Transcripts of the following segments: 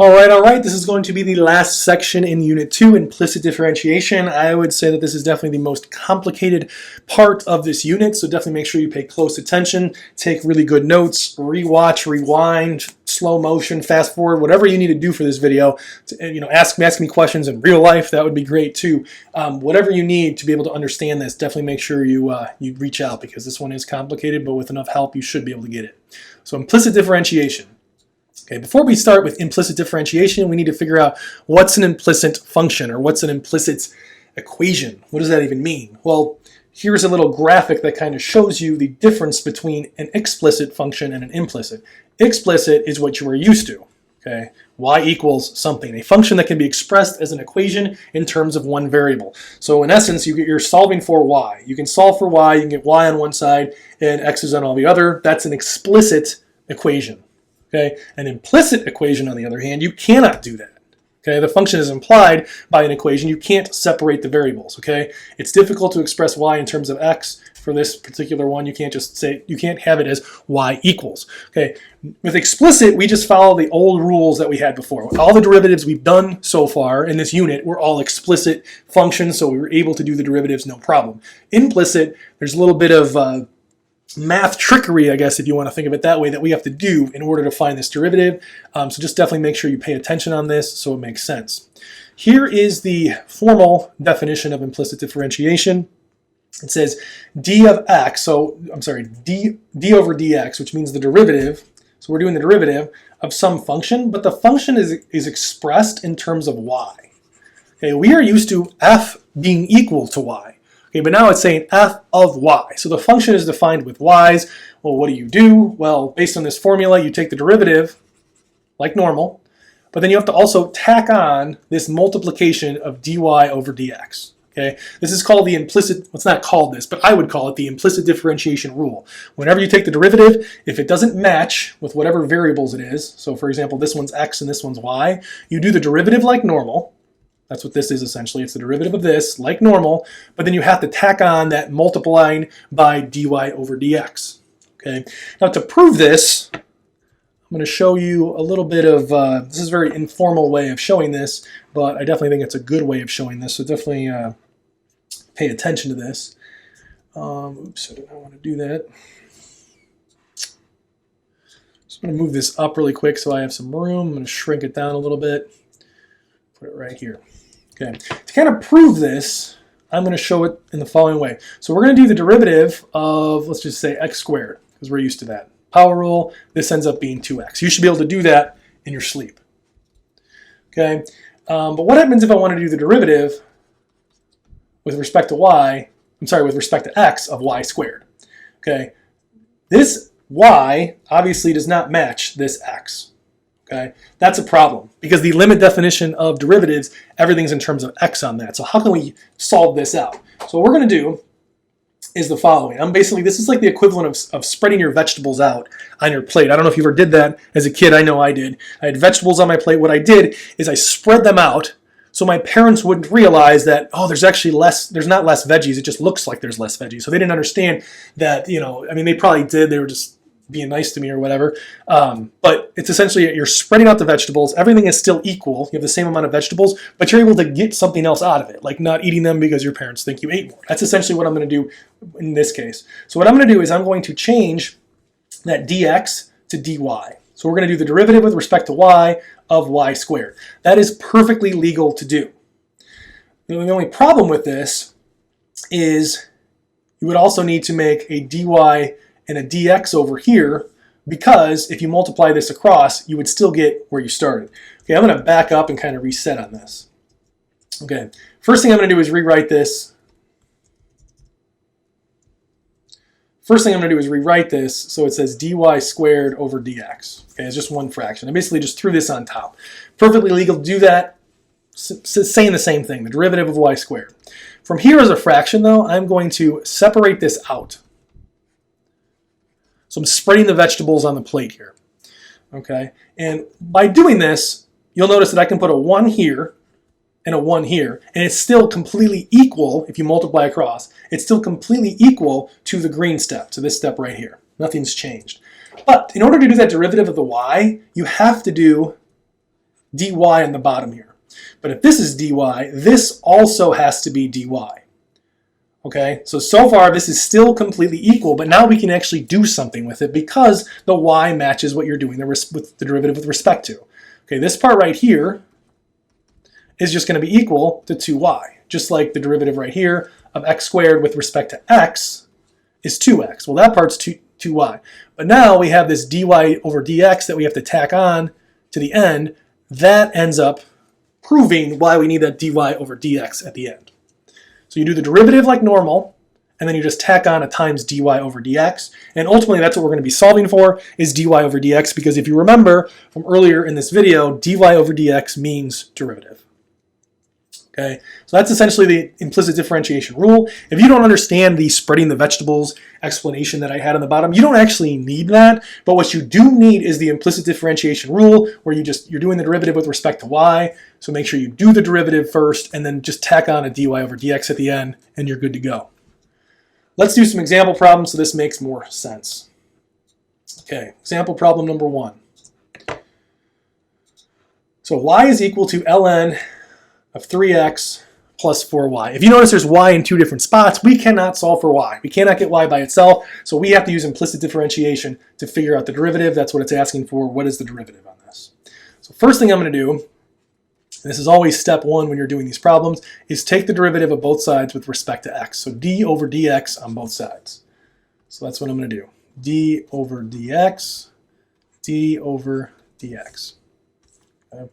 All right. This is going to be the last section in Unit 2, Implicit Differentiation. I would say that this is definitely the most complicated part of this unit, so definitely make sure you pay close attention, take really good notes, rewatch, rewind, slow motion, fast forward, whatever you need to do for this video. Ask me questions in real life. That would be great too. Whatever you need to be able to understand this, definitely make sure you reach out, because this one is complicated, but with enough help, you should be able to get it. So implicit differentiation. Okay, before we start with implicit differentiation, we need to figure out what's an implicit function, or what's an implicit equation. What does that even mean? Well, here's a little graphic that kind of shows you the difference between an explicit function and an implicit. Explicit is what you are used to. Okay, y equals something, a function that can be expressed as an equation in terms of one variable. So in essence, you're solving for y. You can solve for y, you can get y on one side and x is on all the other. That's an explicit equation. Okay, an implicit equation, on the other hand, you cannot do that. Okay, the function is implied by an equation. You can't separate the variables. Okay, it's difficult to express y in terms of x. For this particular one, you can't just say, you can't have it as y equals. Okay, with explicit, we just follow the old rules that we had before. All the derivatives we've done so far in this unit were all explicit functions, so we were able to do the derivatives no problem. Implicit, there's a little bit of math trickery, I guess, if you want to think of it that way, that we have to do in order to find this derivative. So just definitely make sure you pay attention on this so it makes sense. Here is the formal definition of implicit differentiation. It says d of x, d over dx, which means the derivative. So we're doing the derivative of some function, but the function is expressed in terms of y. Okay, we are used to f being equal to y. Okay, but now it's saying f of y. So the function is defined with y's. Well, what do? Well, based on this formula, you take the derivative like normal, but then you have to also tack on this multiplication of dy over dx. Okay, this is called the implicit, well, it's not called this, but I would call it the implicit differentiation rule. Whenever you take the derivative, if it doesn't match with whatever variables it is, so for example, this one's x and this one's y, you do the derivative like normal. That's what this is essentially. It's the derivative of this, like normal, but then you have to tack on that multiplying by dy over dx. Okay. Now to prove this, I'm going to show you a little bit of, this is a very informal way of showing this, but I definitely think it's a good way of showing this, so definitely pay attention to this. Oops, I did not want to do that. Just going to move this up really quick so I have some room. I'm going to shrink it down a little bit. Put it right here. Okay. To kind of prove this, I'm going to show it in the following way. So we're going to do the derivative of, let's just say, x squared, because we're used to that. Power rule, this ends up being 2x. You should be able to do that in your sleep. Okay. But what happens if I want to do the derivative with respect to with respect to x of y squared? Okay. This y obviously does not match this x. Okay, that's a problem, because the limit definition of derivatives, everything's in terms of x on that. So how can we solve this out? So what we're going to do is the following. This is like the equivalent of spreading your vegetables out on your plate. I don't know if you ever did that as a kid. I know I did. I had vegetables on my plate. What I did is I spread them out so my parents wouldn't realize that, oh, there's not less veggies. It just looks like there's less veggies. So they didn't understand that, they probably did. They were just being nice to me or whatever. But it's essentially, you're spreading out the vegetables. Everything is still equal. You have the same amount of vegetables, but you're able to get something else out of it, like not eating them because your parents think you ate more. That's essentially what I'm going to do in this case. So what I'm going to do is I'm going to change that dx to dy. So we're going to do the derivative with respect to y of y squared. That is perfectly legal to do. The only problem with this is you would also need to make a dy and a dx over here, because if you multiply this across, you would still get where you started. Okay, I'm going to back up and kind of reset on this. Okay, first thing I'm going to do is rewrite this. So it says dy squared over dx. Okay, it's just one fraction. I basically just threw this on top. Perfectly legal to do that. Saying the same thing, the derivative of y squared. From here as a fraction, though, I'm going to separate this out. So I'm spreading the vegetables on the plate here. Okay, and by doing this, you'll notice that I can put a 1 here and a 1 here, and it's still completely equal. If you multiply across, it's still completely equal to the green step, to this step right here. Nothing's changed. But in order to do that derivative of the y, you have to do dy on the bottom here. But if this is dy, this also has to be dy. Okay, so far this is still completely equal, but now we can actually do something with it because the y matches what you're doing with the derivative with respect to. Okay, this part right here is just going to be equal to 2y, just like the derivative right here of x squared with respect to x is 2x. Well, that part's 2y. But now we have this dy over dx that we have to tack on to the end. That ends up proving why we need that dy over dx at the end. So you do the derivative like normal, and then you just tack on a times dy over dx. And ultimately, that's what we're going to be solving for, is dy over dx, because if you remember from earlier in this video, dy over dx means derivative. Okay, so that's essentially the implicit differentiation rule. If you don't understand the spreading the vegetables explanation that I had on the bottom, you don't actually need that. But what you do need is the implicit differentiation rule, where you're doing the derivative with respect to y. So make sure you do the derivative first, and then just tack on a dy over dx at the end, and you're good to go. Let's do some example problems so this makes more sense. Okay, example problem number 1. So y is equal to ln of 3x plus 4y. If you notice there's y in 2 different spots, we cannot solve for y. We cannot get y by itself, so we have to use implicit differentiation to figure out the derivative. That's what it's asking for. What is the derivative on this? So first thing I'm going to do, and this is always step 1 when you're doing these problems, is take the derivative of both sides with respect to x. So d over dx on both sides. So that's what I'm going to do. D over dx, d over dx. Okay.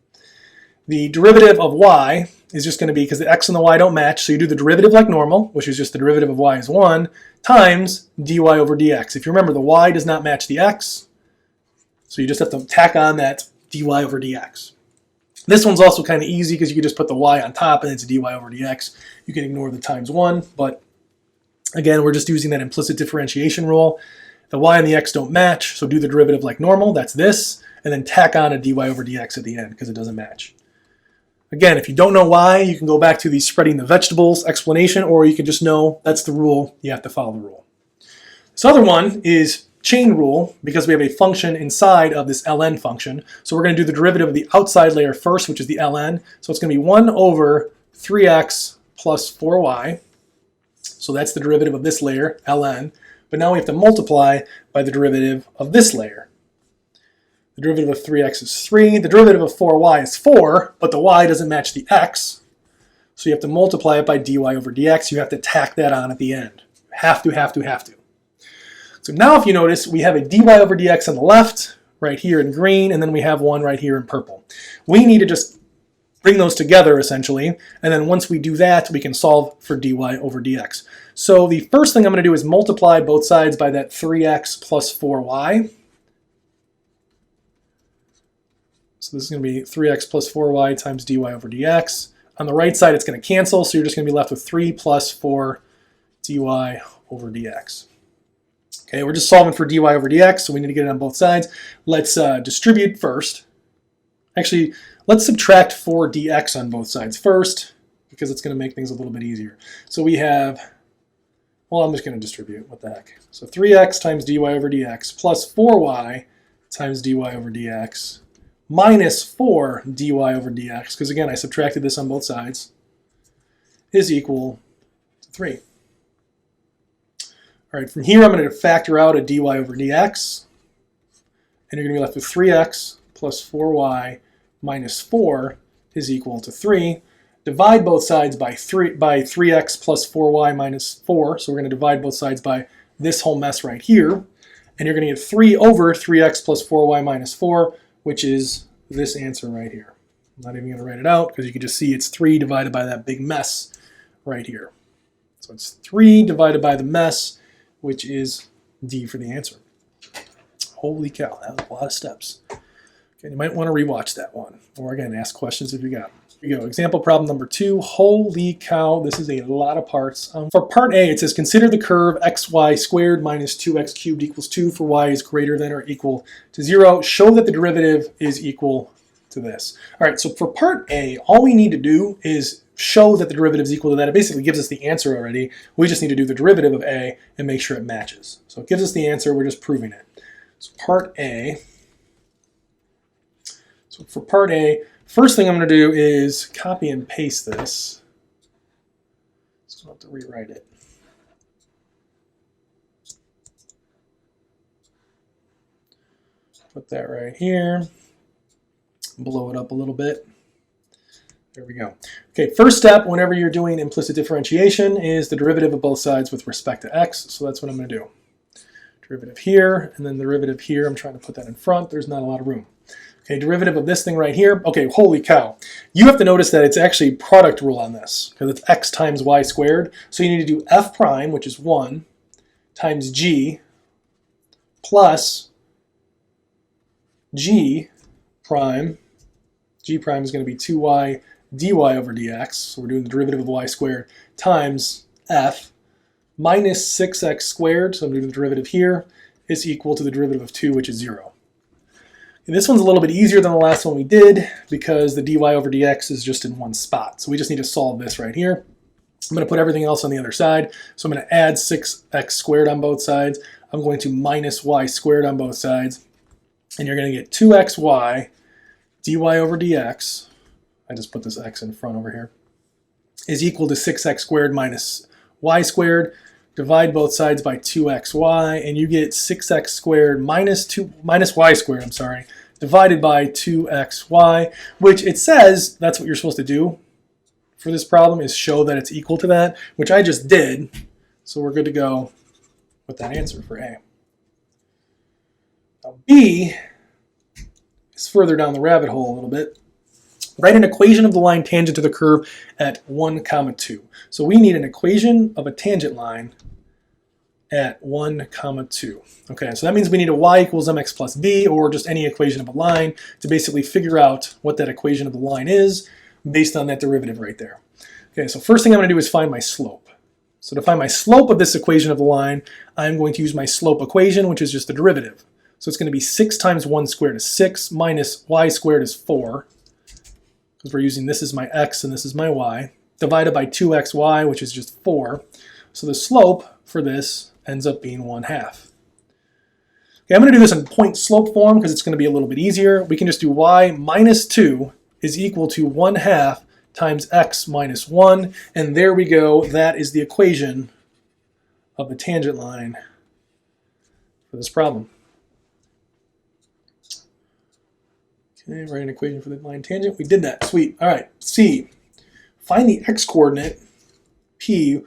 The derivative of y is just going to be, because the x and the y don't match, so you do the derivative like normal, which is just the derivative of y is 1, times dy over dx. If you remember, the y does not match the x, so you just have to tack on that dy over dx. This one's also kind of easy because you can just put the y on top and it's dy over dx. You can ignore the times 1, but again, we're just using that implicit differentiation rule. The y and the x don't match, so do the derivative like normal, that's this, and then tack on a dy over dx at the end because it doesn't match. Again, if you don't know why, you can go back to the spreading the vegetables explanation, or you can just know that's the rule, you have to follow the rule. This other one is chain rule, because we have a function inside of this ln function. So we're going to do the derivative of the outside layer first, which is the ln. So it's going to be 1 over 3x plus 4y. So that's the derivative of this layer, ln. But now we have to multiply by the derivative of this layer. The derivative of 3x is 3. The derivative of 4y is 4, but the y doesn't match the x. So you have to multiply it by dy over dx. You have to tack that on at the end. Have to. So now if you notice, we have a dy over dx on the left, right here in green, and then we have one right here in purple. We need to just bring those together, essentially, and then once we do that, we can solve for dy over dx. So the first thing I'm going to do is multiply both sides by that 3x plus 4y. So this is going to be 3x plus 4y times dy over dx. On the right side, it's going to cancel, so you're just going to be left with 3 plus 4 dy over dx. Okay, we're just solving for dy over dx, so we need to get it on both sides. Let's distribute first. Actually, let's subtract 4 dx on both sides first, because it's going to make things a little bit easier. So we have, well, I'm just going to distribute. What the heck? So 3x times dy over dx plus 4y times dy over dx minus 4 dy over dx, because again, I subtracted this on both sides, is equal to 3. All right, from here, I'm going to factor out a dy over dx, and you're going to be left with 3x plus 4y minus 4 is equal to 3. Divide both sides by 3x plus 4y minus 4, so we're going to divide both sides by this whole mess right here, and you're going to get 3 over 3x plus 4y minus 4, which is this answer right here. I'm not even going to write it out because you can just see it's 3 divided by that big mess right here. So it's 3 divided by the mess, which is D for the answer. Holy cow, that was a lot of steps. Okay, you might want to rewatch that one, or again, ask questions if you got them. Here we go. Example problem number 2. Holy cow, this is a lot of parts. For part A, it says consider the curve xy squared minus 2x cubed equals 2 for y is greater than or equal to 0. Show that the derivative is equal to this. All right, so for part A, all we need to do is show that the derivative is equal to that. It basically gives us the answer already. We just need to do the derivative of A and make sure it matches. So it gives us the answer, we're just proving it. So part A. So for part A, First thing I'm going to do is copy and paste this. So I'll have to rewrite it. Put that right here. Blow it up a little bit. There we go. Okay, first step whenever you're doing implicit differentiation is the derivative of both sides with respect to x. So that's what I'm going to do. Derivative here, and then the derivative here. I'm trying to put that in front. There's not a lot of room. Okay, derivative of this thing right here. Okay, holy cow. You have to notice that it's actually product rule on this, because it's x times y squared. So you need to do f prime, which is 1, times g, plus g prime. G prime is going to be 2y dy over dx. So we're doing the derivative of y squared times f minus 6x squared. So I'm doing the derivative here is equal to the derivative of 2, which is 0. And this one's a little bit easier than the last one we did because the dy over dx is just in one spot. So we just need to solve this right here. I'm going to put everything else on the other side. So I'm going to add 6x squared on both sides. I'm going to minus y squared on both sides. And you're going to get 2xy dy over dx, I just put this x in front over here, is equal to 6x squared minus y squared. Divide both sides by 2xy, and you get 6x squared minus y squared, I'm sorry, divided by 2xy, which it says that's what you're supposed to do for this problem, is show that it's equal to that, which I just did. So we're good to go with that answer for A. Now B is further down the rabbit hole a little bit. Write an equation of the line tangent to the curve at 1, 2. So we need an equation of a tangent line at 1, 2. Okay, so that means we need a y equals mx plus b, or just any equation of a line, to basically figure out what that equation of the line is based on that derivative right there. Okay, so first thing I'm going to do is find my slope. So to find my slope of this equation of the line, I'm going to use my slope equation, which is just the derivative. So it's going to be 6 times 1 squared is 6, minus y squared is 4, because we're using this is my x and this is my y, divided by 2xy, which is just 4. So the slope for this ends up being 1/2. Okay, I'm going to do this in point slope form because it's going to be a little bit easier. We can just do y minus 2 is equal to 1/2 times x minus 1. And there we go. That is the equation of the tangent line for this problem. Okay, write an equation for the line tangent. We did that. Sweet. All right. C. Find the x-coordinate, P,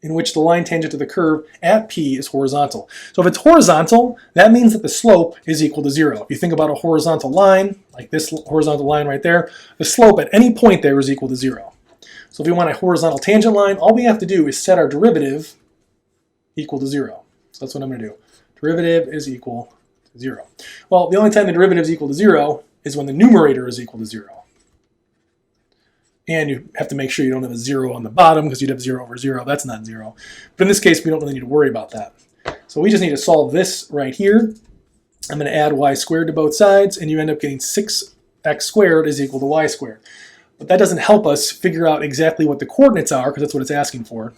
in which the line tangent to the curve at P is horizontal. So if it's horizontal, that means that the slope is equal to 0. If you think about a horizontal line, like this horizontal line right there, the slope at any point there is equal to 0. So if we want a horizontal tangent line, all we have to do is set our derivative equal to 0. So that's what I'm going to do. Derivative is equal to 0. Well, the only time the derivative is equal to 0 is when the numerator is equal to 0. And you have to make sure you don't have a 0 on the bottom, because you'd have 0 over 0. That's not 0. But in this case, we don't really need to worry about that. So we just need to solve this right here. I'm going to add y squared to both sides, and you end up getting 6x squared is equal to y squared. But that doesn't help us figure out exactly what the coordinates are, because that's what it's asking for.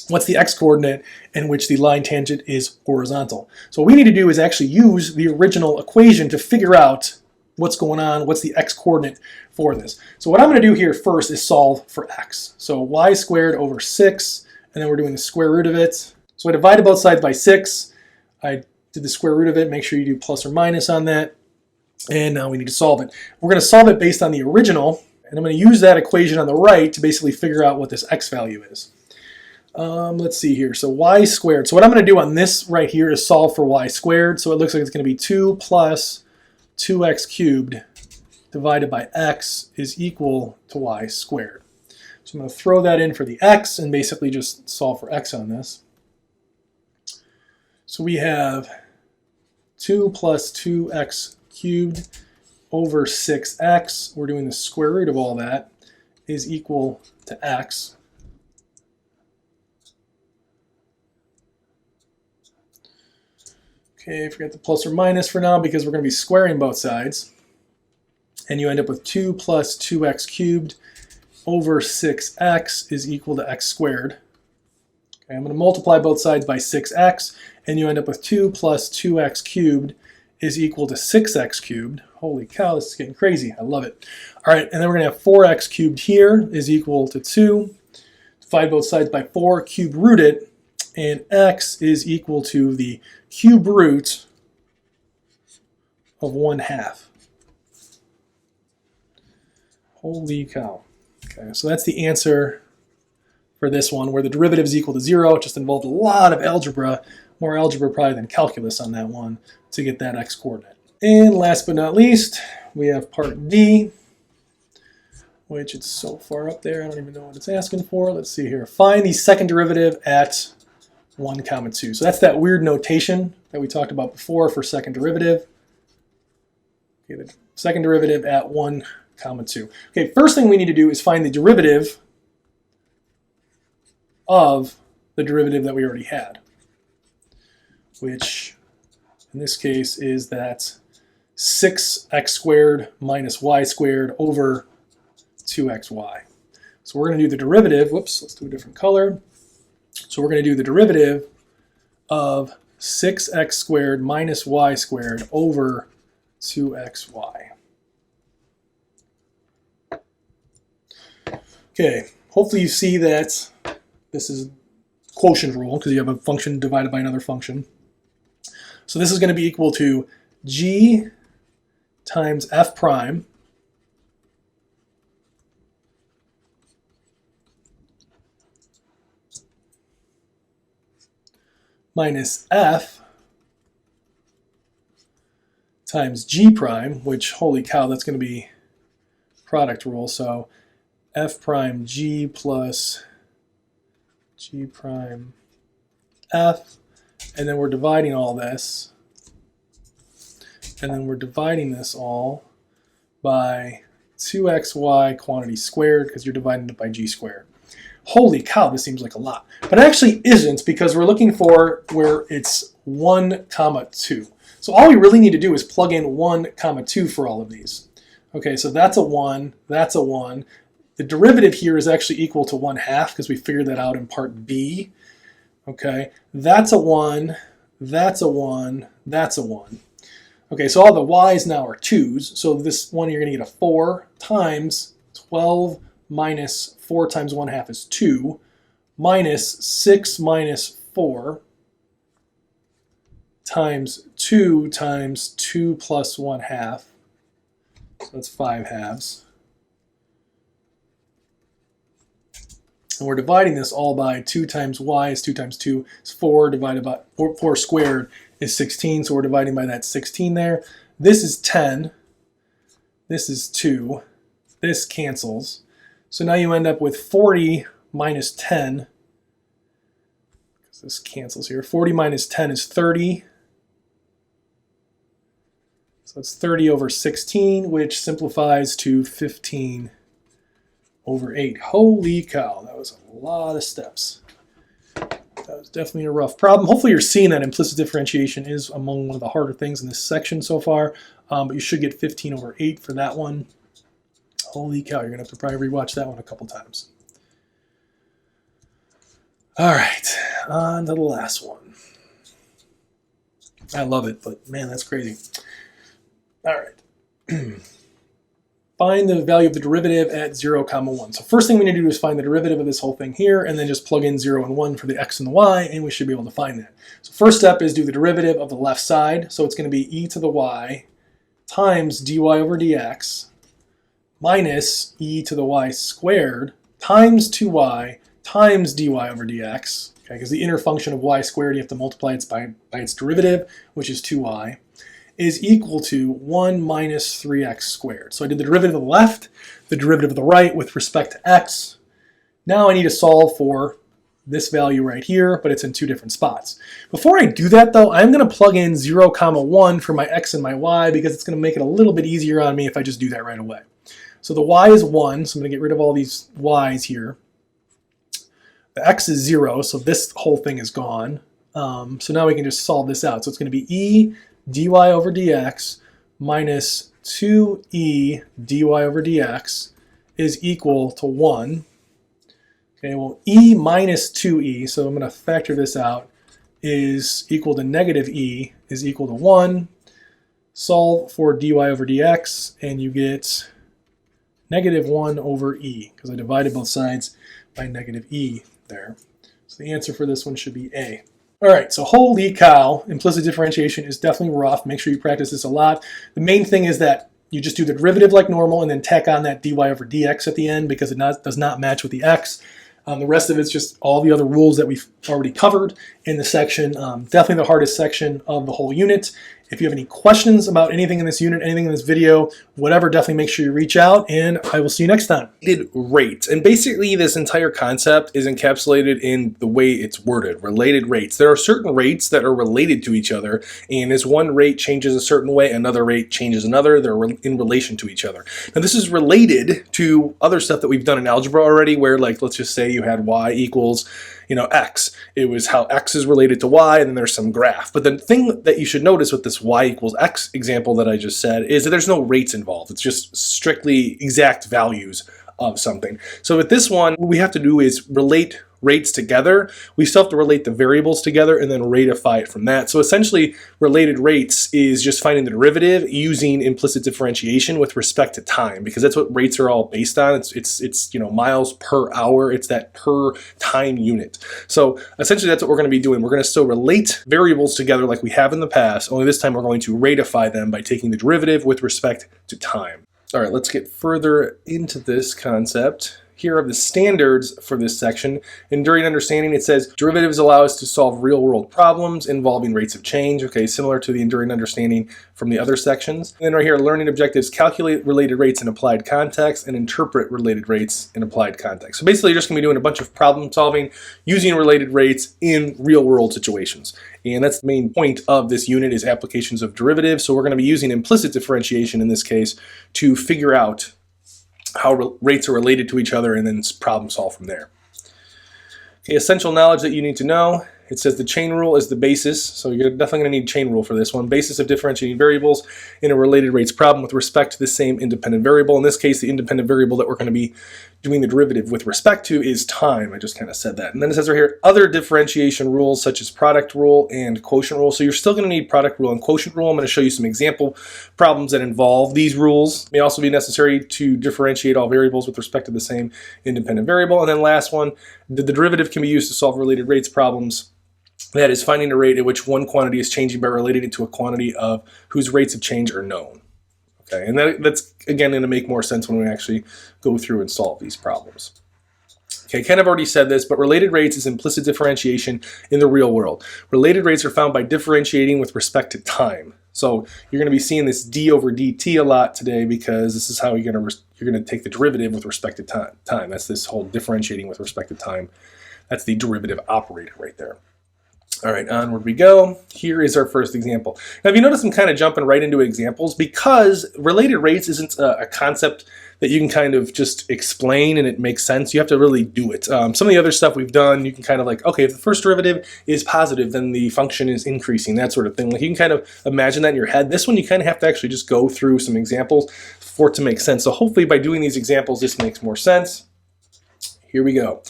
What's the x-coordinate in which the line tangent is horizontal? So what we need to do is actually use the original equation to figure out what's going on, what's the x-coordinate for this. So what I'm going to do here first is solve for x. So y squared over 6, and then we're doing the square root of it. So I divided both sides by 6. I did the square root of it. Make sure you do plus or minus on that. And now we need to solve it. We're going to solve it based on the original, and I'm going to use that equation on the right to basically figure out what this x value is. Let's see here. So y squared. So what I'm going to do on this right here is solve for y squared. So it looks like it's going to be 2 plus 2x cubed divided by x is equal to y squared. So I'm going to throw that in for the x and basically just solve for x on this. So we have 2 plus 2x cubed over 6x. We're doing the square root of all that is equal to x. Okay, forget the plus or minus for now because we're going to be squaring both sides. And you end up with 2 plus 2x cubed over 6x is equal to x squared. Okay, I'm going to multiply both sides by 6x, and you end up with 2 plus 2x cubed is equal to 6x cubed. Holy cow, this is getting crazy. I love it. All right, and then we're going to have 4x cubed here is equal to 2. Divide both sides by 4, cube root it, and x is equal to the cube root of 1/2. Holy cow. Okay, so that's the answer for this one, where the derivative is equal to 0. It just involved a lot of algebra, more algebra probably than calculus on that one, to get that x coordinate. And last but not least, we have part D, which it's so far up there, I don't even know what it's asking for. Let's see here. Find the second derivative at 1, 2. So that's that weird notation that we talked about before for second derivative. Okay, the second derivative at 1, 2. Okay, first thing we need to do is find the derivative of the derivative that we already had, which in this case is that 6x squared minus y squared over 2xy. So we're going to do the derivative, whoops, let's do a different color. So we're going to do the derivative of 6x squared minus y squared over 2xy. Okay, hopefully you see that this is quotient rule because you have a function divided by another function. So this is going to be equal to g times f prime minus f times g prime, which, holy cow, that's going to be product rule. So f prime g plus g prime f, and then we're dividing all this, and then we're dividing this all by 2xy quantity squared because you're dividing it by g squared. Holy cow, this seems like a lot. But it actually isn't, because we're looking for where it's 1, 2. So all we really need to do is plug in 1, 2 for all of these. Okay, so that's a 1, that's a 1. The derivative here is actually equal to 1/2 because we figured that out in part B. Okay, that's a 1, that's a 1, that's a 1. Okay, so all the y's now are 2's. So this one you're going to get a 4 times 12 minus 4 times 1/2 is 2, minus 6 minus 4 times 2 times 2 plus 1/2. So that's 5 halves. And we're dividing this all by 2 times y is 2 times 2 is 4, divided by 4 squared is 16, so we're dividing by that 16 there. This is 10, this is 2, this cancels. So now you end up with 40 minus 10, because this cancels here. 40 minus 10 is 30. So it's 30 over 16, which simplifies to 15 over 8. Holy cow, that was a lot of steps. That was definitely a rough problem. Hopefully you're seeing that implicit differentiation is among one of the harder things in this section so far, but you should get 15 over 8 for that one. Holy cow, you're going to have to probably rewatch that one a couple times. All right, on to the last one. I love it, but man, that's crazy. All right. Find the value of the derivative at 0, 1. So first thing we need to do is find the derivative of this whole thing here, and then just plug in 0 and 1 for the x and the y, and we should be able to find that. So first step is do the derivative of the left side. So it's going to be e to the y times dy over dx minus e to the y squared times 2y times dy over dx. Okay, because the inner function of y squared, you have to multiply it by its derivative, which is 2y, is equal to 1 minus 3x squared. So I did the derivative of the left, the derivative of the right with respect to x. Now I need to solve for this value right here, but it's in two different spots. Before I do that though, I'm going to plug in 0, 1 for my x and my y, because it's going to make it a little bit easier on me if I just do that right away. So the y is 1, so I'm going to get rid of all these y's here. The x is 0, so this whole thing is gone. So now we can just solve this out. So it's going to be e dy over dx minus 2e dy over dx is equal to 1. Okay, well, e minus 2e, so I'm going to factor this out, is equal to negative e is equal to 1. solve for dy over dx, and you get negative 1 over e, because I divided both sides by negative e there. So the answer for this one should be A. All right, so holy cow, implicit differentiation is definitely rough. Make sure you practice this a lot. The main thing is that you just do the derivative like normal and then tack on that dy over dx at the end because it does not match with the x. The rest of it's just all the other rules that we've already covered in the section. Definitely the hardest section of the whole unit. If you have any questions about anything in this unit, anything in this video, whatever, definitely make sure you reach out, and I will see you next time. Rates. And basically this entire concept is encapsulated in the way it's worded, related rates. There are certain rates that are related to each other, and as one rate changes a certain way, another rate changes another. They're in relation to each other. Now this is related to other stuff that we've done in algebra already, where like, let's just say you had y equals, x. It was how x is related to y, and then there's some graph. But the thing that you should notice with this y equals x example that I just said is that there's no rates involved. It's just strictly exact values of something. So with this one, what we have to do is relate rates together. We still have to relate the variables together and then rateify it from that. So essentially, related rates is just finding the derivative using implicit differentiation with respect to time, because that's what rates are all based on. It's miles per hour. It's that per time unit. So essentially, that's what we're going to be doing. We're going to still relate variables together like we have in the past, only this time we're going to rateify them by taking the derivative with respect to time. All right, let's get further into this concept. Here are the standards for this section. Enduring understanding, it says derivatives allow us to solve real-world problems involving rates of change. Okay, similar to the enduring understanding from the other sections. And then right here, learning objectives, calculate related rates in applied context and interpret related rates in applied context. So basically, you're just going to be doing a bunch of problem solving using related rates in real-world situations. And that's the main point of this unit is applications of derivatives. So we're going to be using implicit differentiation in this case to figure out how rates are related to each other and then problem solve from there. Okay, essential knowledge that you need to know. It says the chain rule is the basis, so you're definitely going to need chain rule for this one. Basis of differentiating variables in a related rates problem with respect to the same independent variable. In this case, the independent variable that we're going to be doing the derivative with respect to is time. I just kind of said that. And then it says right here, other differentiation rules such as product rule and quotient rule. So you're still going to need product rule and quotient rule. I'm going to show you some example problems that involve these rules. It may also be necessary to differentiate all variables with respect to the same independent variable. And then last one, the derivative can be used to solve related rates problems. That is finding a rate at which one quantity is changing by relating it to a quantity of whose rates of change are known. Okay, and that's again going to make more sense when we actually go through and solve these problems. Okay, kind of already said this, but related rates is implicit differentiation in the real world. Related rates are found by differentiating with respect to time. So you're going to be seeing this d over dt a lot today because this is how you're going to take the derivative with respect to time. That's this whole differentiating with respect to time. That's the derivative operator right there. All right, onward we go. Here is our first example. Now, if you notice, I'm kind of jumping right into examples because related rates isn't a concept that you can kind of just explain and it makes sense. You have to really do it. Some of the other stuff we've done, you can kind of like, okay, if the first derivative is positive, then the function is increasing, that sort of thing. Like you can kind of imagine that in your head. This one, you kind of have to actually just go through some examples for it to make sense. So hopefully by doing these examples, this makes more sense. Here we go.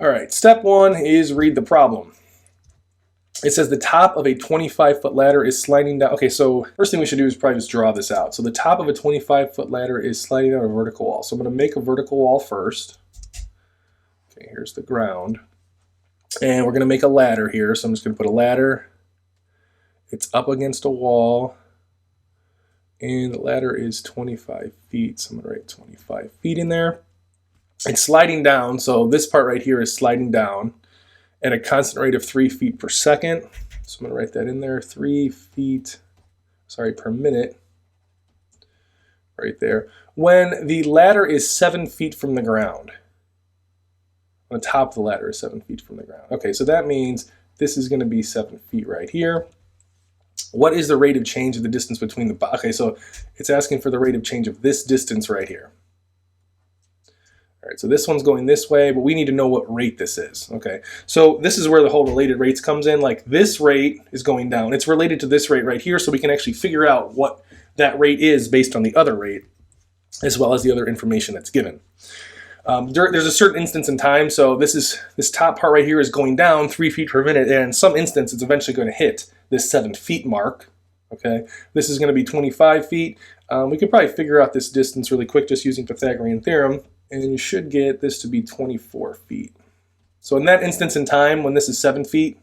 All right, step one is read the problem. It says the top of a 25-foot ladder is sliding down. Okay, so first thing we should do is probably just draw this out. So the top of a 25-foot ladder is sliding down a vertical wall. So I'm going to make a vertical wall first. Okay, here's the ground. And we're going to make a ladder here. So I'm just going to put a ladder. It's up against a wall. And the ladder is 25 feet. So I'm going to write 25 feet in there. It's sliding down. So this part right here is sliding down at a constant rate of 3 feet per second. So I'm going to write that in there, 3 feet, per minute, right there. When the ladder is 7 feet from the ground, on the top of the ladder is 7 feet from the ground. Okay, so that means this is going to be 7 feet right here. What is the rate of change of the distance between the, okay, so it's asking for the rate of change of this distance right here. All right, so this one's going this way, but we need to know what rate this is, okay? So this is where the whole related rates comes in. Like this rate is going down. It's related to this rate right here, so we can actually figure out what that rate is based on the other rate, as well as the other information that's given. There's a certain instance in time, so this top part right here is going down 3 feet per minute, and in some instance, it's eventually going to hit this 7 feet mark, Okay, this is going to be 25 feet. We could probably figure out this distance really quick just using Pythagorean theorem, and you should get this to be 24 feet. So in that instance in time, when this is 7 feet,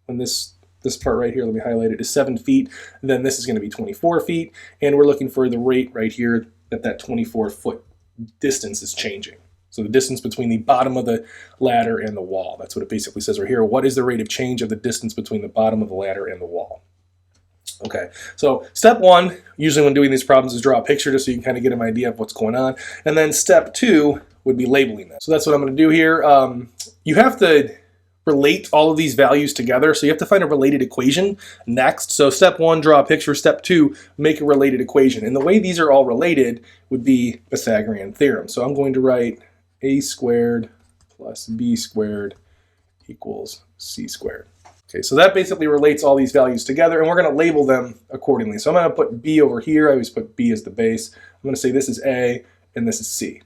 when this part right here, let me highlight it, is 7 feet, then this is going to be 24 feet, and we're looking for the rate right here that 24-foot distance is changing. So the distance between the bottom of the ladder and the wall. That's what it basically says right here. What is the rate of change of the distance between the bottom of the ladder and the wall? Okay, so step one, usually when doing these problems, is draw a picture just so you can kind of get an idea of what's going on. And then step two would be labeling this. So that's what I'm going to do here. You have to relate all of these values together. So you have to find a related equation next. So step one, draw a picture. Step two, make a related equation. And the way these are all related would be Pythagorean theorem. So I'm going to write a squared plus b squared equals c squared. Okay, so that basically relates all these values together, and we're going to label them accordingly. So I'm going to put b over here. I always put b as the base. I'm going to say this is a and this is c.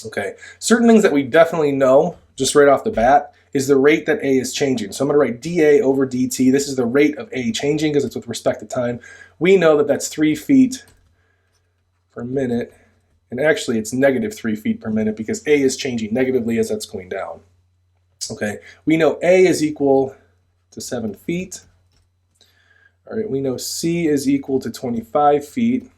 Okay, certain things that we definitely know just right off the bat is the rate that a is changing. So I'm going to write dA over dt. This is the rate of a changing because it's with respect to time. We know that that's 3 feet per minute, and actually it's negative 3 feet per minute because a is changing negatively as that's going down. Okay, we know a is equal to 7 feet. All right, we know C is equal to 25 feet.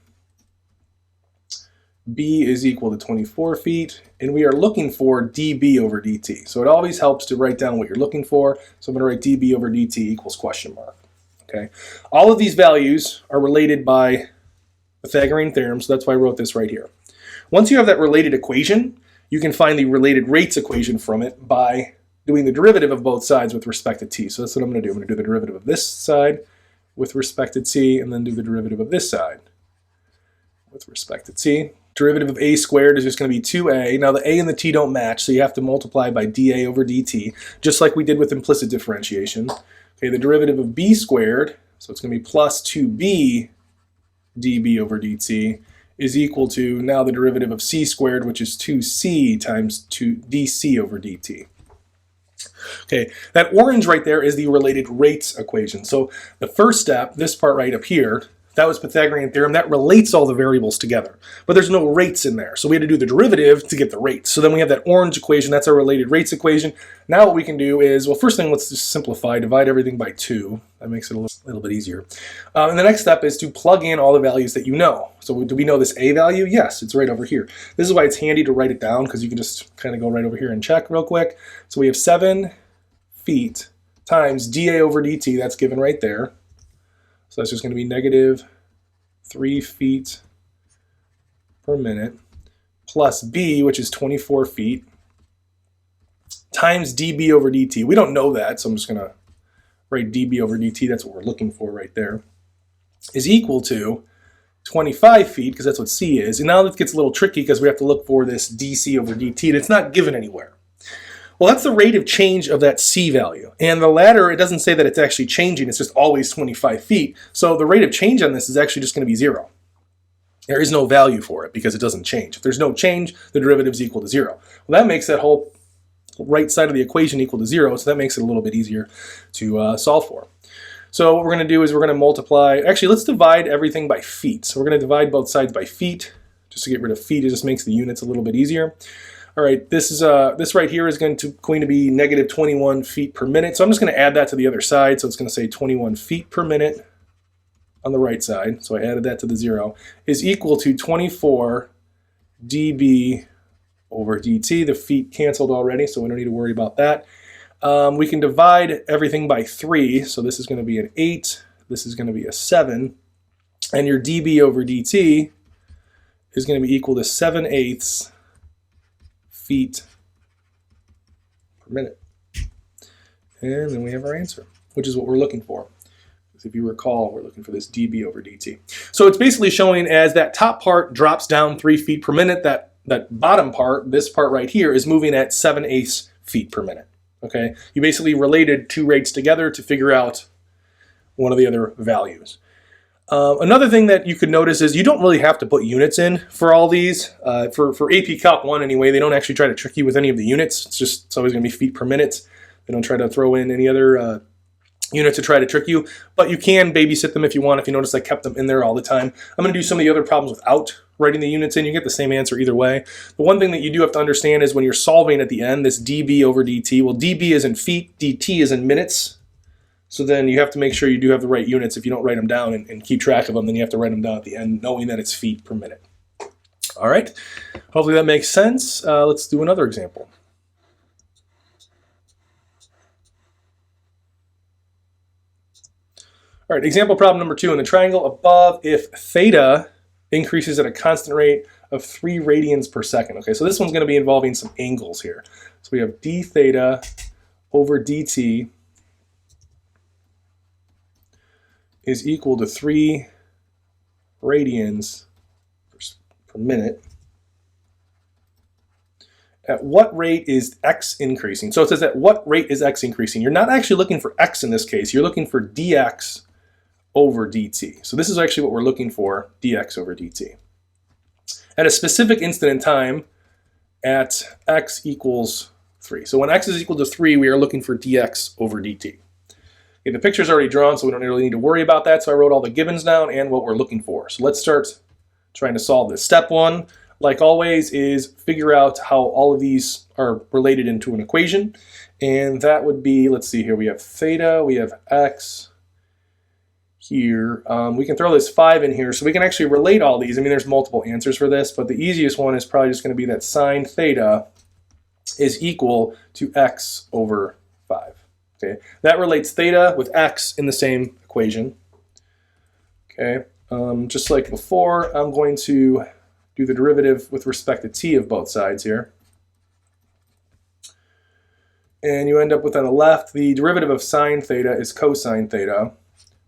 B is equal to 24 feet. And we are looking for dB over dt. So it always helps to write down what you're looking for. So I'm going to write dB over dt equals question mark. Okay. All of these values are related by Pythagorean theorem, so that's why I wrote this right here. Once you have that related equation, you can find the related rates equation from it by doing the derivative of both sides with respect to t. So that's what I'm going to do. I'm going to do the derivative of this side with respect to t, and then do the derivative of this side with respect to t. Derivative of a squared is just going to be 2a. Now the a and the t don't match, so you have to multiply by dA over dt, just like we did with implicit differentiation. Okay, the derivative of b squared, so it's going to be plus 2b dB over dt, is equal to now the derivative of c squared, which is 2c times 2 dc over dt. Okay, that orange right there is the related rates equation. So the first step, this part right up here, that was Pythagorean theorem. That relates all the variables together. But there's no rates in there. So we had to do the derivative to get the rates. So then we have that orange equation. That's our related rates equation. Now what we can do is, well, first thing, let's just simplify. Divide everything by 2. That makes it a little bit easier. And the next step is to plug in all the values that you know. So do we know this a value? Yes, it's right over here. This is why it's handy to write it down, because you can just kind of go right over here and check real quick. So we have 7 feet times dA over dt. That's given right there. So that's just going to be negative 3 feet per minute plus b, which is 24 feet, times dB over dt. We don't know that, so I'm just going to write dB over dt. That's what we're looking for right there, is equal to 25 feet, because that's what c is. And now this gets a little tricky because we have to look for this dc over dt, and it's not given anywhere. Well, that's the rate of change of that c value. And the ladder, it doesn't say that it's actually changing. It's just always 25 feet. So the rate of change on this is actually just going to be 0. There is no value for it because it doesn't change. If there's no change, the derivative is equal to 0. Well, that makes that whole right side of the equation equal to 0, so that makes it a little bit easier to solve for. So what we're going to do is we're going to multiply. Actually, let's divide everything by feet. So we're going to divide both sides by feet. Just to get rid of feet, it just makes the units a little bit easier. All right, this right here is going to be negative 21 feet per minute. So I'm just going to add that to the other side. So it's going to say 21 feet per minute on the right side. So I added that to the 0, is equal to 24 dB over dt. The feet canceled already, so we don't need to worry about that. We can divide everything by 3. So this is going to be an 8. This is going to be a 7. And your dB over dt is going to be equal to 7/8 feet per minute. And then we have our answer, which is what we're looking for. If you recall, we're looking for this dB over dt. So it's basically showing as that top part drops down 3 feet per minute, that bottom part, this part right here, is moving at 7/8 feet per minute. Okay, you basically related two rates together to figure out one of the other values. Another thing that you could notice is you don't really have to put units in for all these. For AP Calc 1 anyway, they don't actually try to trick you with any of the units. It's always going to be feet per minute. They don't try to throw in any other units to try to trick you, but you can babysit them if you want. If you notice, I kept them in there all the time. I'm going to do some of the other problems without writing the units in. You get the same answer either way. The one thing that you do have to understand is when you're solving at the end, this dB over dt, well, dB is in feet, dt is in minutes. So then you have to make sure you do have the right units. If you don't write them down and keep track of them, then you have to write them down at the end, knowing that it's feet per minute. All right, hopefully that makes sense. Let's do another example. All right, example problem number 2. In the triangle above, if theta increases at a constant rate of 3 radians per second. Okay, so this one's going to be involving some angles here. So we have d theta over dt is equal to 3 radians per minute. At what rate is x increasing? So it says at what rate is x increasing? You're not actually looking for x in this case. You're looking for dx over dt. So this is actually what we're looking for, dx over dt. At a specific instant in time at x equals 3. So when x is equal to 3, we are looking for dx over dt. Okay, the picture's already drawn, so we don't really need to worry about that. So I wrote all the givens down and what we're looking for. So let's start trying to solve this. Step 1, like always, is figure out how all of these are related into an equation. And that would be, let's see here, we have theta, we have x here. We can throw this 5 in here, so we can actually relate all these. I mean, there's multiple answers for this, but the easiest one is probably just going to be that sine theta is equal to x over 5. Okay, that relates theta with x in the same equation. Okay, just like before, I'm going to do the derivative with respect to t of both sides here. And you end up with, on the left, the derivative of sine theta is cosine theta.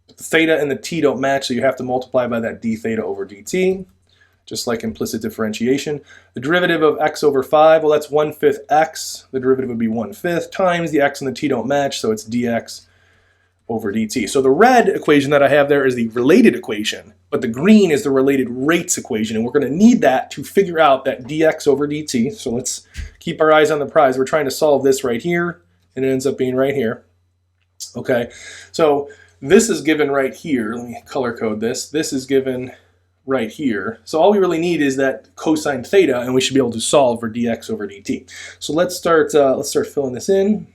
But the theta and the t don't match, so you have to multiply by that d theta over dt, just like implicit differentiation. The derivative of x over 5, well, that's 1/5 x. The derivative would be 1/5 times the x and the t don't match, so it's dx over dt. So the red equation that I have there is the related equation, but the green is the related rates equation, and we're going to need that to figure out that dx over dt. So let's keep our eyes on the prize. We're trying to solve this right here, and it ends up being right here. Okay, so this is given right here. Let me color code this. This is given right here. So all we really need is that cosine theta, and we should be able to solve for dx over dt. So let's start filling this in.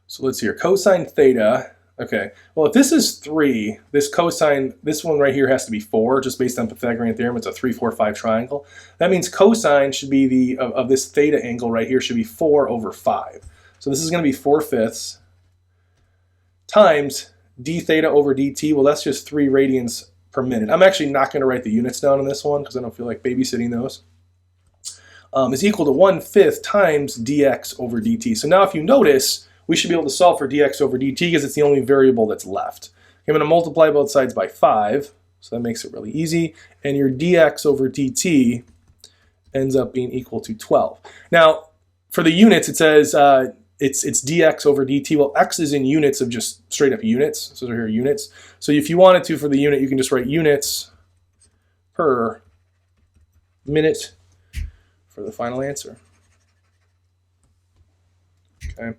So let's see here, cosine theta. Okay, well, if this is 3, this cosine, this one right here has to be 4, just based on Pythagorean theorem. It's a 3, 4, 5 triangle. That means cosine should be of this theta angle right here should be 4 over 5. So this is going to be 4/5 times d theta over dt. Well, that's just 3 radians per minute. I'm actually not going to write the units down on this one because I don't feel like babysitting those. Is equal to 1/5 times dx over dt. So now if you notice, we should be able to solve for dx over dt because it's the only variable that's left. I'm going to multiply both sides by 5, so that makes it really easy. And your dx over dt ends up being equal to 12. Now, for the units, it says it's dx over dt. Well, x is in units of just straight up units, so here are units. So if you wanted to, for the unit, you can just write units per minute for the final answer. Okay,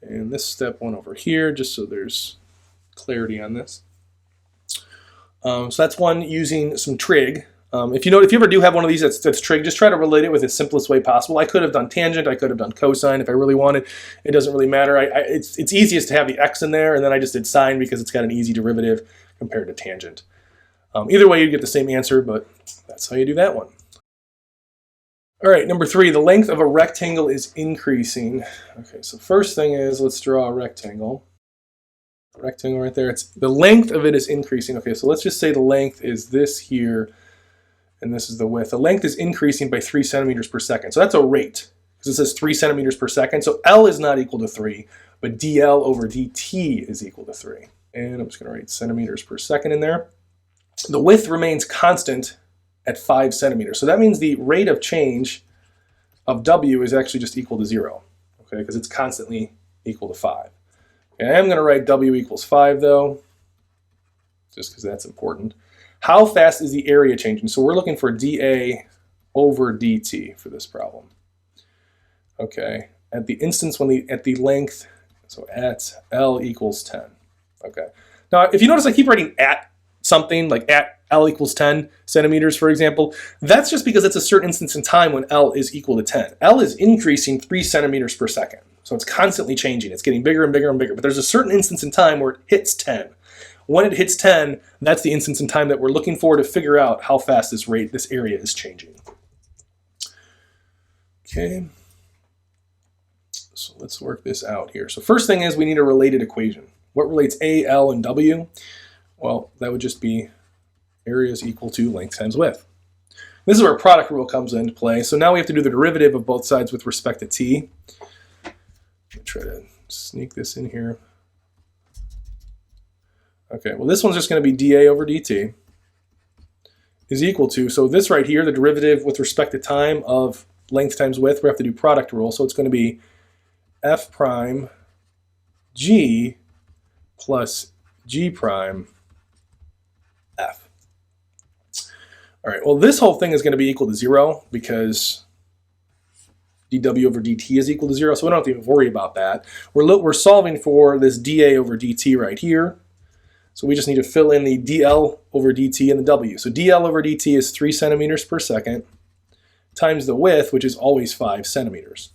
and this step 1 over here, just so there's clarity on this. So that's one using some trig. If you ever do have one of these that's trig, just try to relate it with the simplest way possible. I could have done tangent, I could have done cosine if I really wanted. It doesn't really matter. It's easiest to have the x in there, and then I just did sine because it's got an easy derivative compared to tangent. Either way, you get the same answer, but that's how you do that one. All right, number 3, the length of a rectangle is increasing. Okay, so first thing is, let's draw a rectangle. Rectangle right there. It's the length of it is increasing. Okay, so let's just say the length is this here, and this is the width. The length is increasing by 3 centimeters per second. So that's a rate, because it says 3 centimeters per second. So L is not equal to 3, but dl over dt is equal to 3. And I'm just going to write centimeters per second in there. The width remains constant at 5 centimeters. So that means the rate of change of W is actually just equal to 0, okay, because it's constantly equal to 5. And I am going to write W equals 5, though, just because that's important. How fast is the area changing? So we're looking for dA over dt for this problem. Okay, at the instance at the length, So at L equals 10. Okay. Now, if you notice, I keep writing at something, like at L equals 10 centimeters, for example. That's just because it's a certain instance in time when L is equal to 10. L is increasing 3 centimeters per second. So it's constantly changing. It's getting bigger and bigger and bigger. But there's a certain instance in time where it hits 10. When it hits 10, that's the instance in time that we're looking for to figure out how fast this area is changing. Okay. So let's work this out here. So first thing is we need a related equation. What relates A, L, and W? Well, that would just be area is equal to length times width. This is where product rule comes into play. So now we have to do the derivative of both sides with respect to t. Try to sneak this in here. Okay, well this one's just going to be dA over dt is equal to, so this right here, the derivative with respect to time of length times width, we have to do product rule. So it's going to be f prime g plus g prime f. All right, well this whole thing is going to be equal to 0 because dw over dt is equal to 0, so we don't have to even worry about that. We're solving for this dA over dt right here. So we just need to fill in the dl over dt and the w. So dl over dt is 3 centimeters per second times the width, which is always 5 centimeters.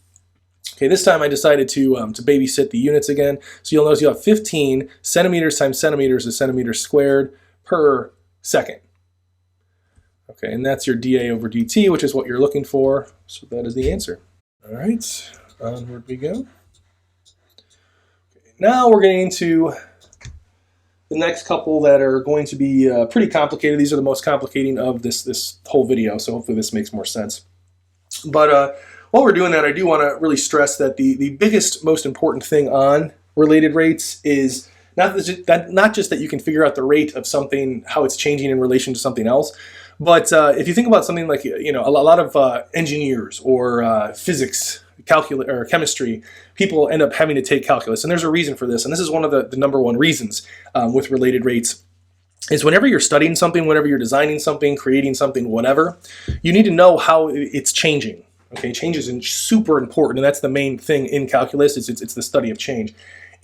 Okay, this time I decided to babysit the units again. So you'll notice you have 15 centimeters times centimeters is centimeters squared per second. Okay, and that's your dA over dt, which is what you're looking for. So that is the answer. All right, onward we go. Okay, now we're getting into the next couple that are going to be pretty complicated. These are the most complicating of this whole video, so hopefully this makes more sense. But while we're doing that, I do want to really stress that the biggest, most important thing on related rates is not just that you can figure out the rate of something, how it's changing in relation to something else, but if you think about something like, a lot of engineers or physics, calculus or chemistry, people end up having to take calculus, and there's a reason for this, and this is one of the number one reasons with related rates, is whenever you're studying something, whenever you're designing something, creating something, whatever, you need to know how it's changing. Okay, change is super important, and that's the main thing in calculus. It's the study of change.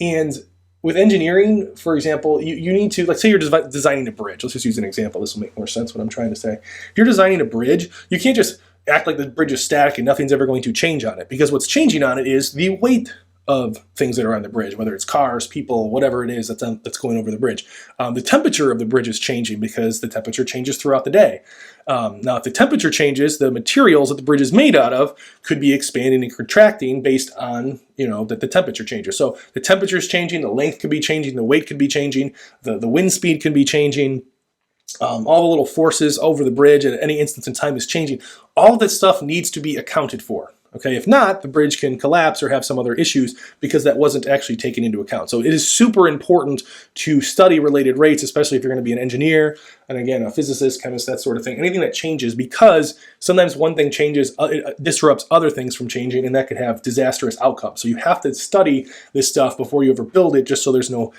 And with engineering, for example, you need to, let's say you're designing a bridge. Let's just use an example. This will make more sense what I'm trying to say. If you're designing a bridge, you can't just act like the bridge is static and nothing's ever going to change on it, because what's changing on it is the weight of things that are on the bridge, whether it's cars, people, whatever it is that's going over the bridge. The temperature of the bridge is changing because the temperature changes throughout the day. Now, if the temperature changes, the materials that the bridge is made out of could be expanding and contracting based on, that the temperature changes. So the temperature is changing, the length could be changing, the weight could be changing, the wind speed can be changing. All the little forces over the bridge at any instance in time is changing. All of this stuff needs to be accounted for. Okay, if not, the bridge can collapse or have some other issues because that wasn't actually taken into account. So it is super important to study related rates, especially if you're going to be an engineer, and again, a physicist, chemist, that sort of thing. Anything that changes, because sometimes one thing changes, it disrupts other things from changing, and that could have disastrous outcomes. So you have to study this stuff before you ever build it, just so there's no,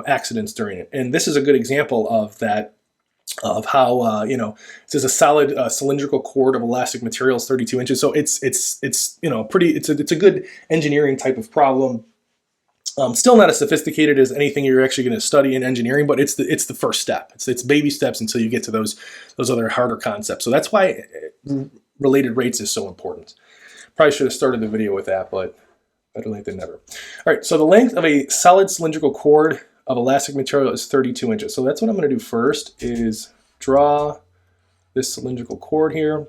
accidents during it. And this is a good example of that. Of how this is a solid cylindrical cord of elastic materials, 32 inches. So it's a good engineering type of problem. Still not as sophisticated as anything you're actually going to study in engineering, but it's the first step. It's baby steps until you get to those other harder concepts. So that's why related rates is so important. Probably should have started the video with that, but better late than never. All right, so the length of a solid cylindrical cord of elastic material is 32 inches. So that's what I'm going to do first, is draw this cylindrical cord here.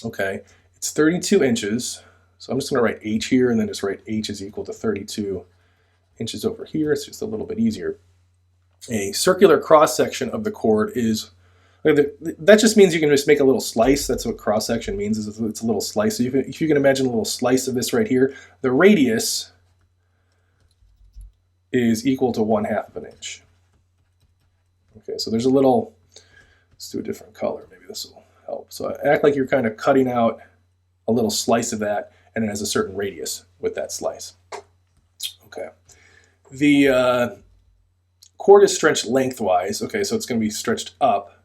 Okay, it's 32 inches. So I'm just going to write H here and then just write H is equal to 32 inches over here. It's just a little bit easier. A circular cross section of the cord is, that just means you can just make a little slice. That's what cross section means, is it's a little slice. So if you can imagine a little slice of this right here, the radius is equal to 1/2 of an inch. Okay, so there's a little, let's do a different color. Maybe this will help. So act like you're kind of cutting out a little slice of that, and it has a certain radius with that slice. Okay. The cord is stretched lengthwise. Okay, so it's going to be stretched up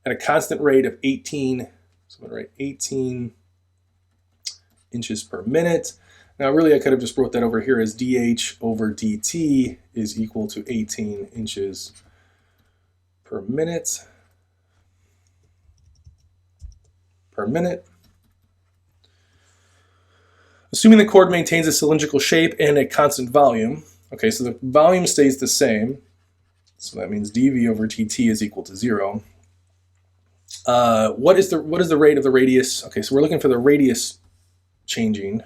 at a constant rate of 18, so I'm going to write 18 inches per minute. Now really I could have just wrote that over here as dH over dt is equal to 18 inches per minute. Assuming the cord maintains a cylindrical shape and a constant volume. Okay, so the volume stays the same. So that means dV over dt is equal to 0. What is the rate of the radius? Okay, so we're looking for the radius changing.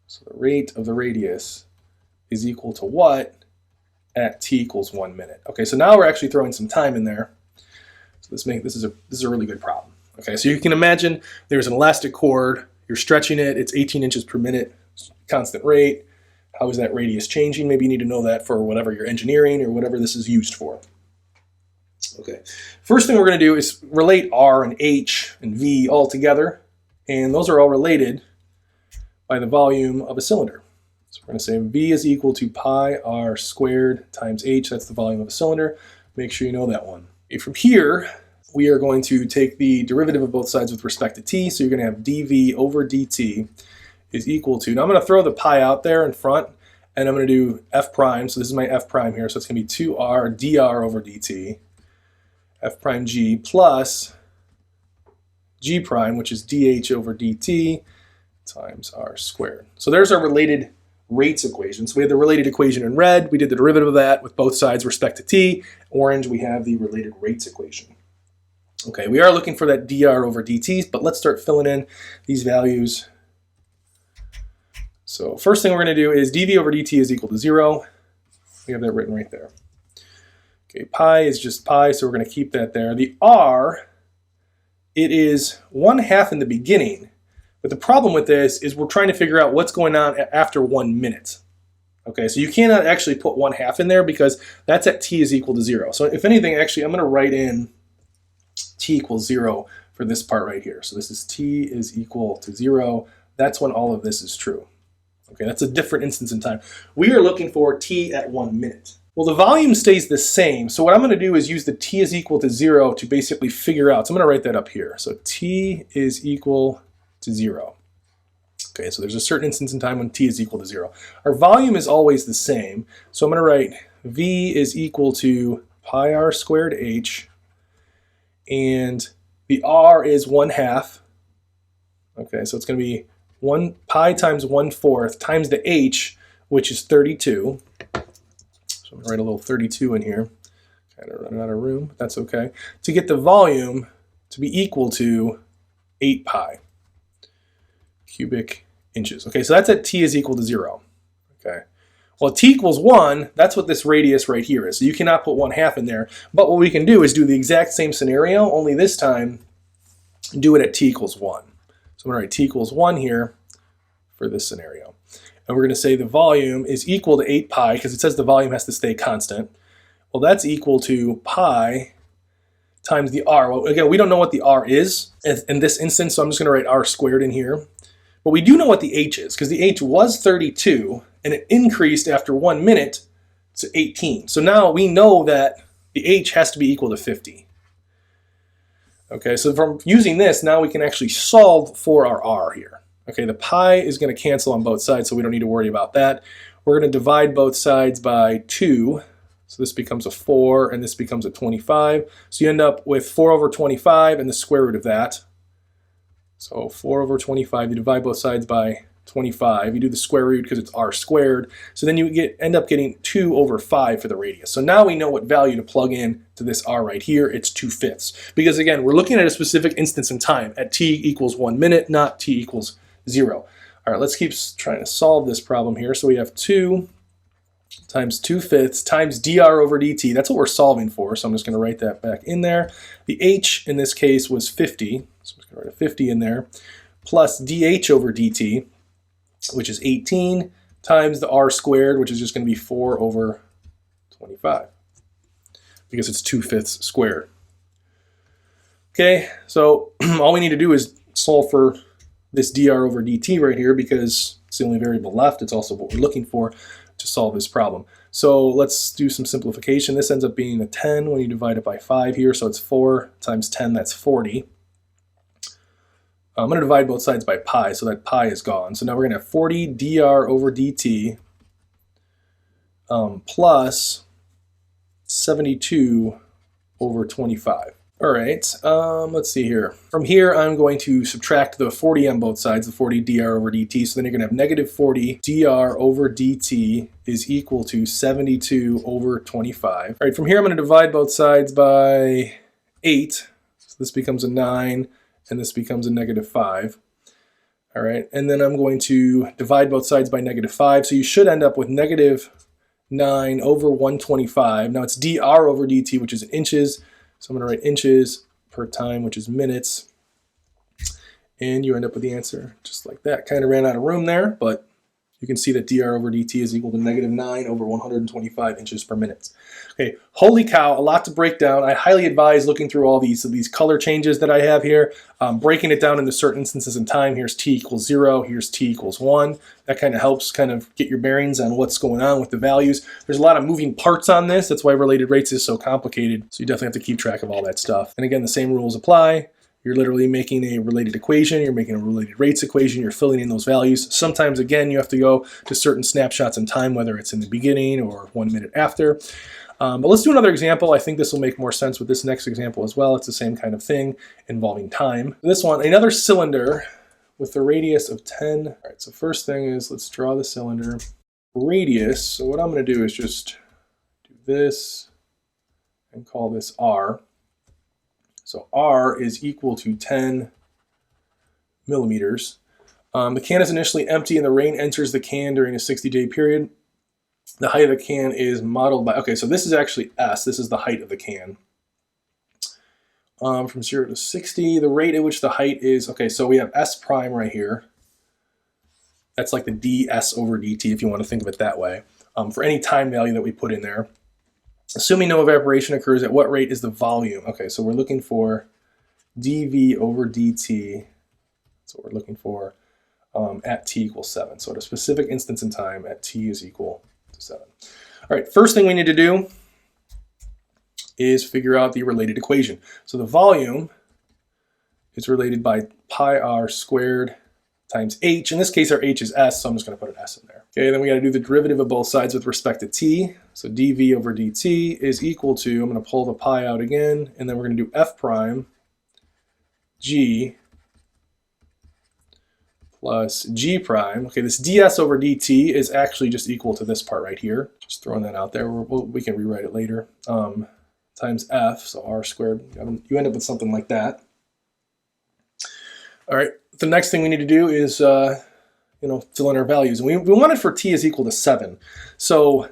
So the rate of the radius is equal to what at t equals 1 minute. Okay, so now we're actually throwing some time in there. So this is a really good problem. Okay, so you can imagine there's an elastic cord, you're stretching it, it's 18 inches per minute, constant rate. How is that radius changing? Maybe you need to know that for whatever you're engineering or whatever this is used for. Okay, first thing we're going to do is relate R and H and V all together, and those are all related by the volume of a cylinder. So we're going to say V is equal to pi R squared times H, that's the volume of a cylinder. Make sure you know that one. Okay, from here, we are going to take the derivative of both sides with respect to t, so you're going to have dV over dt is equal to, now I'm going to throw the pi out there in front, and I'm going to do f prime, so this is my f prime here, so it's going to be 2r dr over dt, f prime g plus g prime, which is dh over dt times r squared. So there's our related rates equation. So we had the related equation in red, we did the derivative of that with both sides with respect to t. Orange, we have the related rates equation. Okay, we are looking for that dr over dt, but let's start filling in these values. So first thing we're going to do is dv over dt is equal to 0. We have that written right there. Okay, pi is just pi, so we're going to keep that there. The r, it is 1/2 in the beginning, but the problem with this is we're trying to figure out what's going on after 1 minute. Okay, so you cannot actually put 1/2 in there because that's at t is equal to 0. So if anything, actually, I'm going to write in t equals 0 for this part right here. So this is t is equal to 0. That's when all of this is true. Okay, that's a different instance in time. We are looking for t at 1 minute. Well, the volume stays the same. So what I'm going to do is use the t is equal to 0 to basically figure out. So I'm going to write that up here. So t is equal to 0. Okay, so there's a certain instance in time when t is equal to 0. Our volume is always the same. So I'm going to write v is equal to pi r squared h, and the r is 1/2. Okay, so it's going to be 1 pi times 1/4 times the h, which is 32. So I'm going to write a little 32 in here. Kind of running out of room, but that's okay. To get the volume to be equal to 8 pi cubic inches. Okay, so that's at t is equal to 0. Okay. Well, at t equals 1, that's what this radius right here is. So you cannot put 1/2 in there. But what we can do is do the exact same scenario, only this time do it at t equals 1. So I'm going to write t equals 1 here for this scenario. And we're going to say the volume is equal to 8 pi, because it says the volume has to stay constant. Well, that's equal to pi times the r. Well, again, we don't know what the r is in this instance, so I'm just going to write r squared in here. But we do know what the h is, because the h was 32, and it increased after 1 minute to 18. So now we know that the h has to be equal to 50. Okay, so from using this, now we can actually solve for our r here. Okay, the pi is going to cancel on both sides, so we don't need to worry about that. We're going to divide both sides by 2. So this becomes a 4, and this becomes a 25. So you end up with 4 over 25 and the square root of that. So 4 over 25, you divide both sides by 25. You do the square root because it's r squared. So then you end up getting 2 over 5 for the radius. So now we know what value to plug in to this r right here. It's 2/5. Because again, we're looking at a specific instance in time at t equals 1 minute, not t equals 0. All right, let's keep trying to solve this problem here. So we have 2 times 2/5 times dr over dt. That's what we're solving for, so I'm just going to write that back in there. The h in this case was 50, so I'm just going to write a 50 in there, plus dh over dt, which is 18, times the r squared, which is just going to be 4 over 25, because it's 2/5 squared. Okay, so all we need to do is solve for this dr over dt right here, because it's the only variable left. It's also what we're looking for to solve this problem. So let's do some simplification. This ends up being a 10 when you divide it by 5 here, so it's 4 times 10, that's 40. I'm going to divide both sides by pi, so that pi is gone. So now we're going to have 40 dr over dt plus 72 over 25. All right, let's see here. From here, I'm going to subtract the 40 on both sides, the 40 dr over dt. So then you're going to have negative 40 dr over dt is equal to 72 over 25. All right, from here, I'm going to divide both sides by 8. So this becomes a 9, and this becomes a negative 5. All right, and then I'm going to divide both sides by negative 5. So you should end up with negative 9 over 125. Now it's dr over dt, which is in inches. So I'm going to write inches per time, which is minutes. And you end up with the answer just like that. Kind of ran out of room there, but you can see that dr over dt is equal to negative 9 over 125 inches per minute. Okay, holy cow, a lot to break down. I highly advise looking through all these color changes that I have here, breaking it down into certain instances in time. Here's t equals 0, here's t equals 1. That kind of helps kind of get your bearings on what's going on with the values. There's a lot of moving parts on this. That's why related rates is so complicated. So you definitely have to keep track of all that stuff. And again, the same rules apply. You're literally making a related equation, you're making a related rates equation, you're filling in those values. Sometimes, again, you have to go to certain snapshots in time, whether it's in the beginning or 1 minute after. But let's do another example. I think this will make more sense with this next example as well. It's the same kind of thing involving time. This one, another cylinder with a radius of 10. All right, so first thing is let's draw the cylinder. Radius, so what I'm going to do is just do this and call this R. So R is equal to 10 millimeters. The can is initially empty and the rain enters the can during a 60-day period. The height of the can is modeled by, okay, so this is actually S. This is the height of the can. From 0 to 60, the rate at which the height is, okay, so we have S prime right here. That's like the ds over dt if you want to think of it that way, for any time value that we put in there. Assuming no evaporation occurs, at what rate is the volume? Okay, so we're looking for dV over dt. That's what we're looking for at t equals 7. So at a specific instance in time at t is equal to 7. All right, first thing we need to do is figure out the related equation. So the volume is related by pi r squared times h. In this case, our h is s, so I'm just going to put an s in there. Okay, then we got to do the derivative of both sides with respect to t. So dv over dt is equal to, I'm going to pull the pi out again, and then we're going to do f prime g plus g prime. Okay, this ds over dt is actually just equal to this part right here. Just throwing that out there. We can rewrite it later. Times f, so r squared. You end up with something like that. All right, the next thing we need to do is fill in our values. And we want it for t is equal to 7. So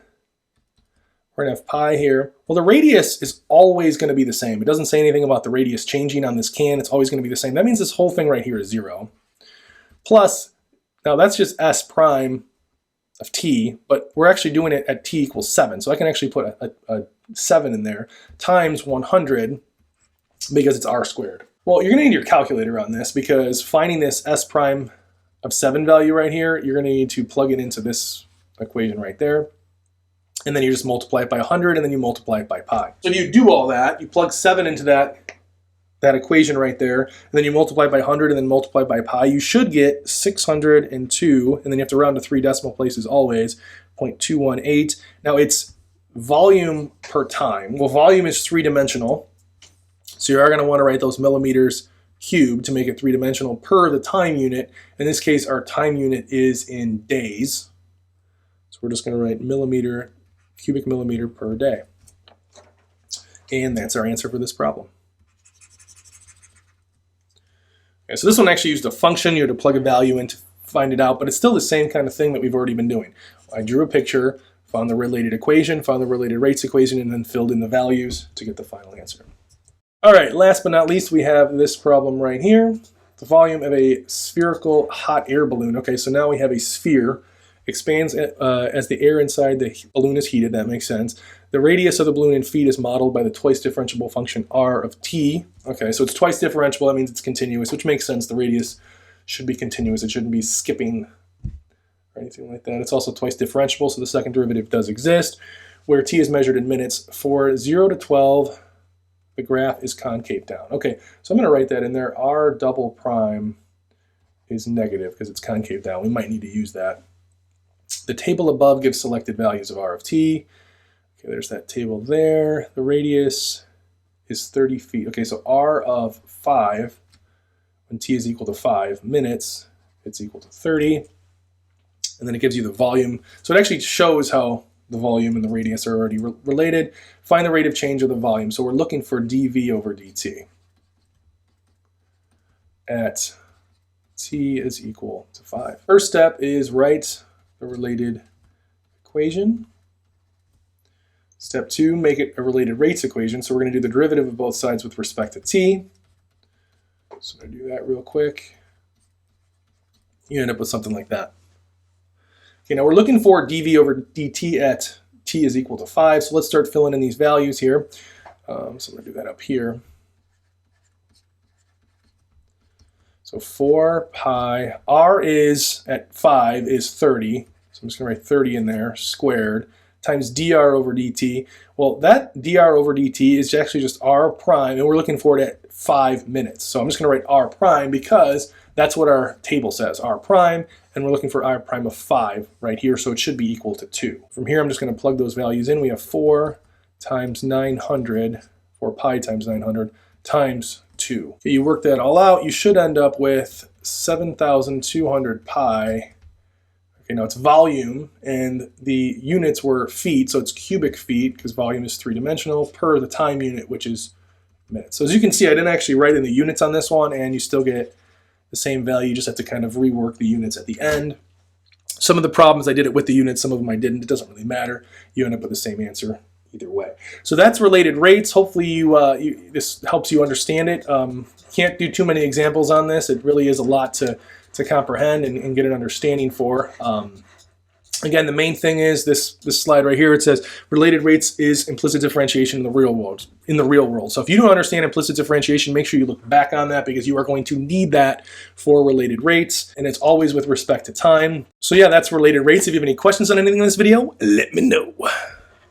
we're going to have pi here. Well, the radius is always going to be the same. It doesn't say anything about the radius changing on this can. It's always going to be the same. That means this whole thing right here is 0. Plus, now that's just s prime of t, but we're actually doing it at t equals 7. So I can actually put a 7 in there times 100 because it's r squared. Well, you're going to need your calculator on this because finding this s prime of 7 value right here, you're going to need to plug it into this equation right there. And then you just multiply it by 100 and then you multiply it by pi. So if you do all that, you plug 7 into that equation right there, and then you multiply by 100 and then multiply by pi, you should get 602, and then you have to round to 3 decimal places always, 0.218. Now it's volume per time. Well, volume is 3-dimensional, so you are going to want to write those millimeters cubed to make it 3-dimensional per the time unit. In this case, our time unit is in days, so we're just going to write cubic millimeter per day. And that's our answer for this problem. Okay, so this one actually used a function. You had to plug a value in to find it out, but it's still the same kind of thing that we've already been doing. I drew a picture, found the related equation, found the related rates equation, and then filled in the values to get the final answer. All right, last but not least, we have this problem right here. The volume of a spherical hot air balloon. Okay, so now we have a sphere. Expands as the air inside the balloon is heated. That makes sense. The radius of the balloon in feet is modeled by the twice differentiable function r of t. Okay, so it's twice differentiable. That means it's continuous, which makes sense. The radius should be continuous. It shouldn't be skipping or anything like that. It's also twice differentiable, so the second derivative does exist, where t is measured in minutes. For 0 to 12, the graph is concave down. Okay, so I'm going to write that in there. R double prime is negative because it's concave down. We might need to use that. The table above gives selected values of r of t. Okay, there's that table there. The radius is 30 feet. Okay, so r of 5, when t is equal to 5 minutes, it's equal to 30. And then it gives you the volume. So it actually shows how the volume and the radius are already related. Find the rate of change of the volume. So we're looking for dv over dt at t is equal to 5. First step is write the related equation. Step 2, make it a related rates equation. So we're going to do the derivative of both sides with respect to t. So I'm going to do that real quick. You end up with something like that. Okay, now we're looking for dv over dt at t is equal to 5. So let's start filling in these values here. So I'm going to do that up here. So 4 pi, r is at 5 is 30. So I'm just going to write 30 in there, squared, times dr over dt. Well, that dr over dt is actually just r prime, and we're looking for it at 5 minutes. So I'm just going to write r prime because that's what our table says, r prime, and we're looking for r prime of 5 right here, so it should be equal to 2. From here, I'm just going to plug those values in. We have 4 times 900, 4 pi times 900, times 2. Okay, you work that all out, you should end up with 7,200 pi. Okay, now it's volume, and the units were feet, so it's cubic feet, because volume is 3-dimensional, per the time unit, which is minutes. So as you can see, I didn't actually write in the units on this one, and you still get the same value. You just have to kind of rework the units at the end. Some of the problems I did it with the units, some of them I didn't. It doesn't really matter. You end up with the same answer either way. So that's related rates. Hopefully this helps you understand it. Can't do too many examples on this. It really is a lot to comprehend and get an understanding for. Again, the main thing is this slide right here. It says related rates is implicit differentiation in the real world. So if you don't understand implicit differentiation, make sure you look back on that because you are going to need that for related rates, and it's always with respect to time. So yeah, that's related rates. If you have any questions on anything in this video, let me know.